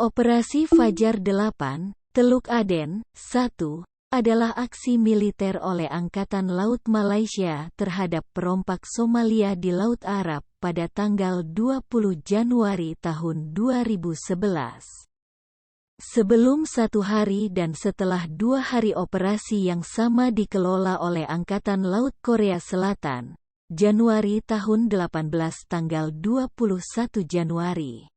Operasi Fajar 8, Teluk Aden, 1, adalah aksi militer oleh Angkatan Laut Malaysia terhadap perompak Somalia di Laut Arab pada tanggal 20 Januari tahun 2011. Sebelum 1 hari dan setelah 2 hari operasi yang sama dikelola oleh Angkatan Laut Korea Selatan, Januari tahun 18 tanggal 21 Januari.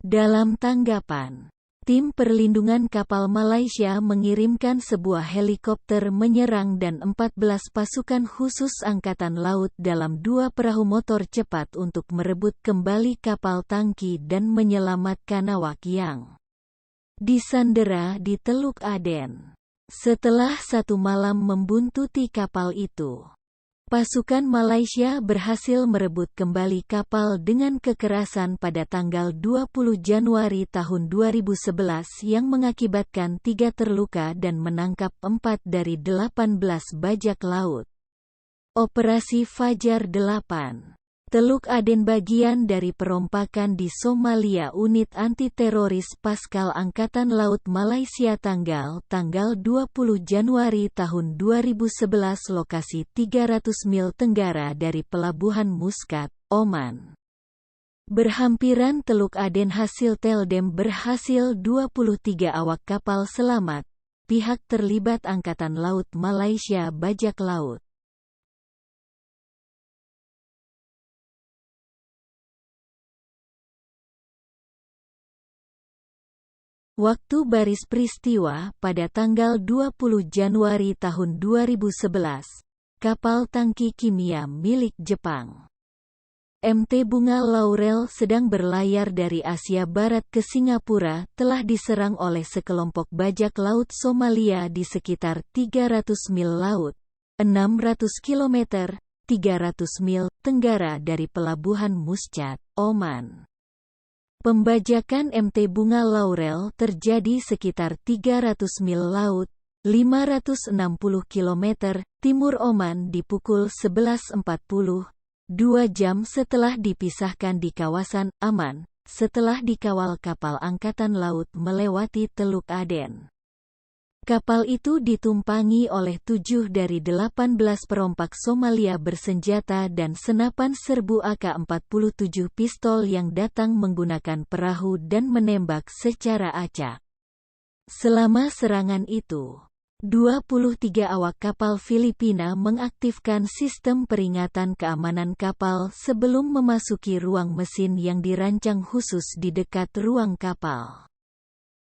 Dalam tanggapan, tim perlindungan kapal Malaysia mengirimkan sebuah helikopter menyerang dan 14 pasukan khusus Angkatan Laut dalam 2 perahu motor cepat untuk merebut kembali kapal tangki dan menyelamatkan awak yang disandera di Teluk Aden. Setelah 1 malam membuntuti kapal itu, pasukan Malaysia berhasil merebut kembali kapal dengan kekerasan pada tanggal 20 Januari tahun 2011 yang mengakibatkan 3 terluka dan menangkap 4 dari 18 bajak laut. Operasi Fajar 8, Teluk Aden bagian dari perompakan di Somalia. Unit Anti-Teroris Paskal Angkatan Laut Malaysia tanggal 20 Januari tahun 2011 lokasi 300 mil tenggara dari Pelabuhan Muscat, Oman. Berhampiran Teluk Aden hasil Teldem berhasil 23 awak kapal selamat, pihak terlibat Angkatan Laut Malaysia bajak laut. Waktu baris peristiwa pada tanggal 20 Januari tahun 2011, kapal tangki kimia milik Jepang MT Bunga Laurel sedang berlayar dari Asia Barat ke Singapura telah diserang oleh sekelompok bajak laut Somalia di sekitar 300 mil laut, 600 km, 300 mil tenggara dari Pelabuhan Muscat, Oman. Pembajakan MT Bunga Laurel terjadi sekitar 300 mil laut, 560 km, timur Oman di pukul 11.40, 2 jam setelah dipisahkan di kawasan aman, setelah dikawal kapal Angkatan Laut melewati Teluk Aden. Kapal itu ditumpangi oleh 7 dari 18 perompak Somalia bersenjata dan senapan serbu AK-47 pistol yang datang menggunakan perahu dan menembak secara acak. Selama serangan itu, 23 awak kapal Filipina mengaktifkan sistem peringatan keamanan kapal sebelum memasuki ruang mesin yang dirancang khusus di dekat ruang kapal.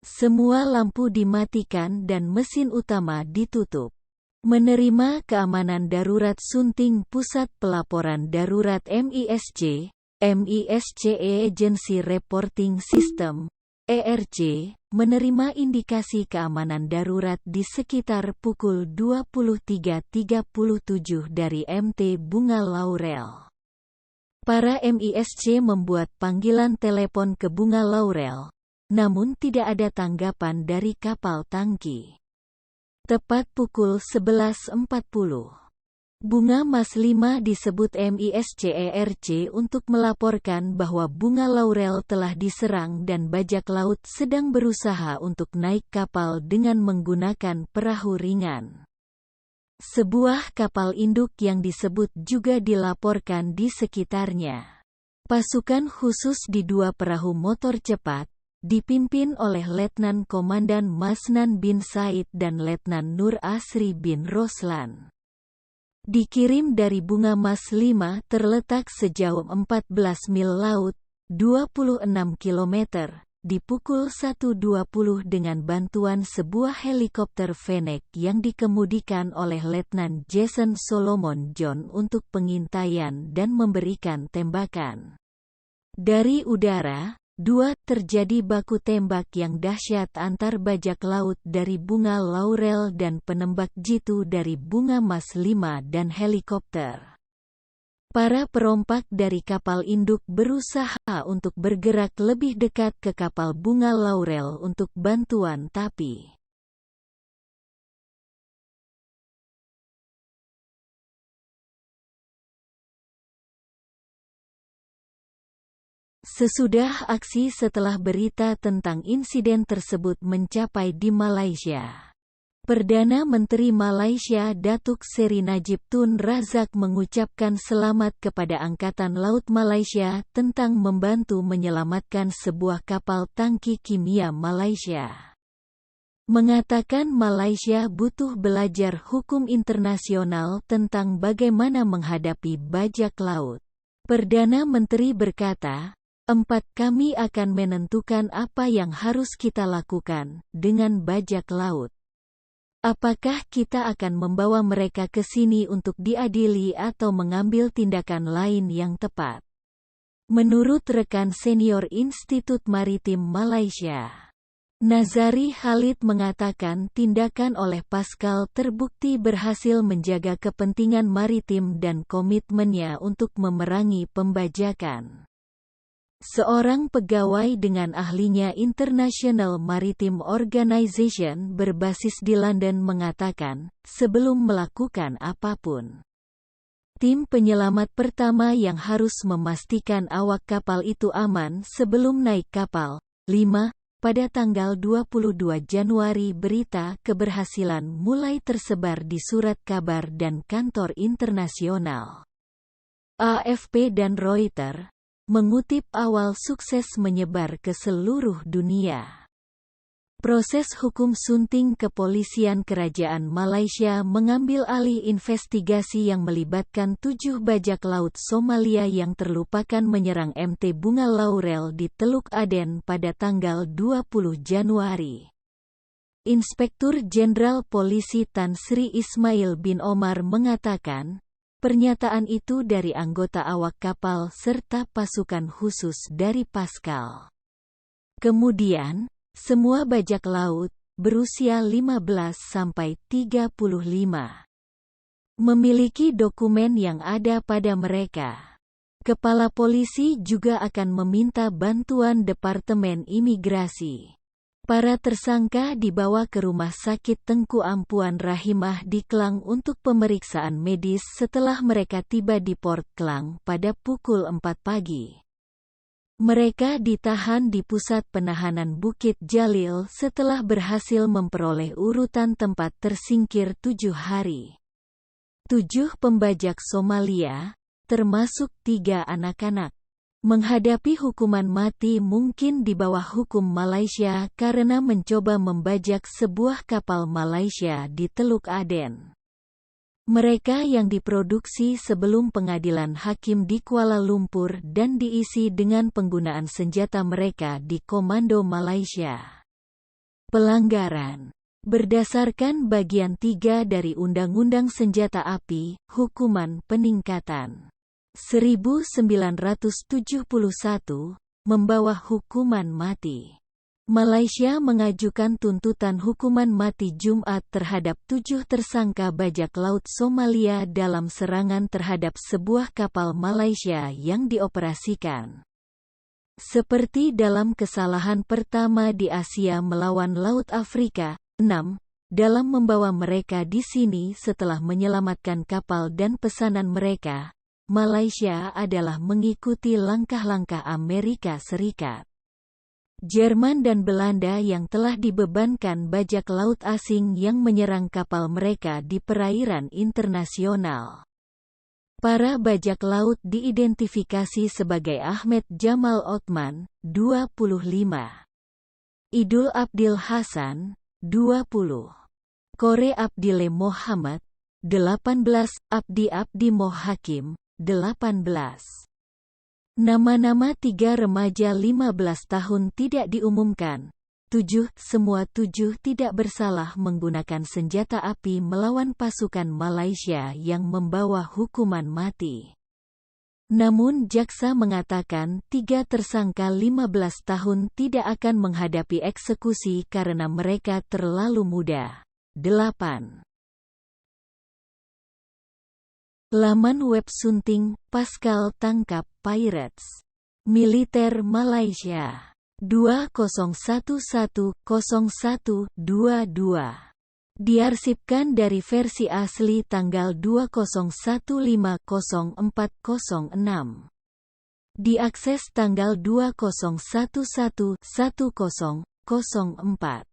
Semua lampu dimatikan dan mesin utama ditutup. Menerima keamanan darurat Sunting Pusat Pelaporan Darurat MISC Agency Reporting System, ERC, menerima indikasi keamanan darurat di sekitar pukul 23.37 dari MT Bunga Laurel. Para MISC membuat panggilan telepon ke Bunga Laurel, namun tidak ada tanggapan dari kapal tangki. Tepat pukul 11.40, Bunga Mas 5 disebut MISC ERC untuk melaporkan bahwa Bunga Laurel telah diserang dan bajak laut sedang berusaha untuk naik kapal dengan menggunakan perahu ringan. Sebuah kapal induk yang disebut juga dilaporkan di sekitarnya. Pasukan khusus di 2 perahu motor cepat, dipimpin oleh Letnan Komandan Masnan bin Said dan Letnan Nur Asri bin Roslan. Dikirim dari Bunga Mas 5 terletak sejauh 14 mil laut, 26 km, di pukul 1.20 dengan bantuan sebuah helikopter Fennec yang dikemudikan oleh Letnan Jason Solomon John untuk pengintaian dan memberikan tembakan. Dari udara, terjadi baku tembak yang dahsyat antar bajak laut dari Bunga Laurel dan penembak jitu dari Bunga Mas 5 dan helikopter. Para perompak dari kapal induk berusaha untuk bergerak lebih dekat ke kapal Bunga Laurel untuk bantuan tapi Sesudah aksi setelah berita tentang insiden tersebut mencapai di Malaysia, Perdana Menteri Malaysia Datuk Seri Najib Tun Razak mengucapkan selamat kepada Angkatan Laut Malaysia tentang membantu menyelamatkan sebuah kapal tangki kimia Malaysia. Mengatakan Malaysia butuh belajar hukum internasional tentang bagaimana menghadapi bajak laut. Perdana Menteri berkata, kami akan menentukan apa yang harus kita lakukan dengan bajak laut. Apakah kita akan membawa mereka ke sini untuk diadili atau mengambil tindakan lain yang tepat? Menurut rekan senior Institut Maritim Malaysia, Nazari Khalid mengatakan tindakan oleh Pascal terbukti berhasil menjaga kepentingan maritim dan komitmennya untuk memerangi pembajakan. Seorang pegawai dengan ahlinya International Maritime Organization berbasis di London mengatakan, sebelum melakukan apapun, tim penyelamat pertama yang harus memastikan awak kapal itu aman sebelum naik kapal. 5. Pada tanggal 22 Januari berita keberhasilan mulai tersebar di surat kabar dan kantor internasional. AFP dan Reuters mengutip awal sukses menyebar ke seluruh dunia. Proses hukum sunting kepolisian kerajaan Malaysia mengambil alih investigasi yang melibatkan 7 bajak laut Somalia yang terlupakan menyerang MT Bunga Laurel di Teluk Aden pada tanggal 20 Januari. Inspektur Jenderal Polisi Tan Sri Ismail bin Omar mengatakan, pernyataan itu dari anggota awak kapal serta pasukan khusus dari Pascal. Kemudian, semua bajak laut, berusia 15 sampai 35, memiliki dokumen yang ada pada mereka. Kepala polisi juga akan meminta bantuan Departemen Imigrasi. Para tersangka dibawa ke Rumah Sakit Tengku Ampuan Rahimah di Klang untuk pemeriksaan medis setelah mereka tiba di Port Klang pada pukul 4 pagi. Mereka ditahan di Pusat Penahanan Bukit Jalil setelah berhasil memperoleh urutan tempat tersingkir 7 hari. 7 pembajak Somalia, termasuk 3 anak-anak, menghadapi hukuman mati mungkin di bawah hukum Malaysia karena mencoba membajak sebuah kapal Malaysia di Teluk Aden. Mereka yang diproduksi sebelum pengadilan hakim di Kuala Lumpur dan diisi dengan penggunaan senjata mereka di Komando Malaysia. Pelanggaran. Berdasarkan bagian 3 dari Undang-Undang Senjata Api, hukuman peningkatan 1971, membawa hukuman mati. Malaysia mengajukan tuntutan hukuman mati Jumat terhadap 7 tersangka bajak laut Somalia dalam serangan terhadap sebuah kapal Malaysia yang dioperasikan. Seperti dalam kesalahan pertama di Asia melawan Laut Afrika, 6. Dalam membawa mereka di sini setelah menyelamatkan kapal dan pesanan mereka, Malaysia adalah mengikuti langkah-langkah Amerika Serikat, Jerman dan Belanda yang telah dibebankan bajak laut asing yang menyerang kapal mereka di perairan internasional. Para bajak laut diidentifikasi sebagai Ahmed Jamal Othman, 25, Idul Abdil Hasan, 20, Kore Abdile Mohamad, 18, Abdi Mohakim, 18. Nama-nama 3 remaja 15 tahun tidak diumumkan. 7. Semua 7 tidak bersalah menggunakan senjata api melawan pasukan Malaysia yang membawa hukuman mati. Namun jaksa mengatakan 3 tersangka 15 tahun tidak akan menghadapi eksekusi karena mereka terlalu muda. 8. Laman web sunting, Pascal tangkap pirates. Militer Malaysia. 2011-01-22. Diarsipkan dari versi asli tanggal 2015-04-06. Diakses tanggal 2011-1004.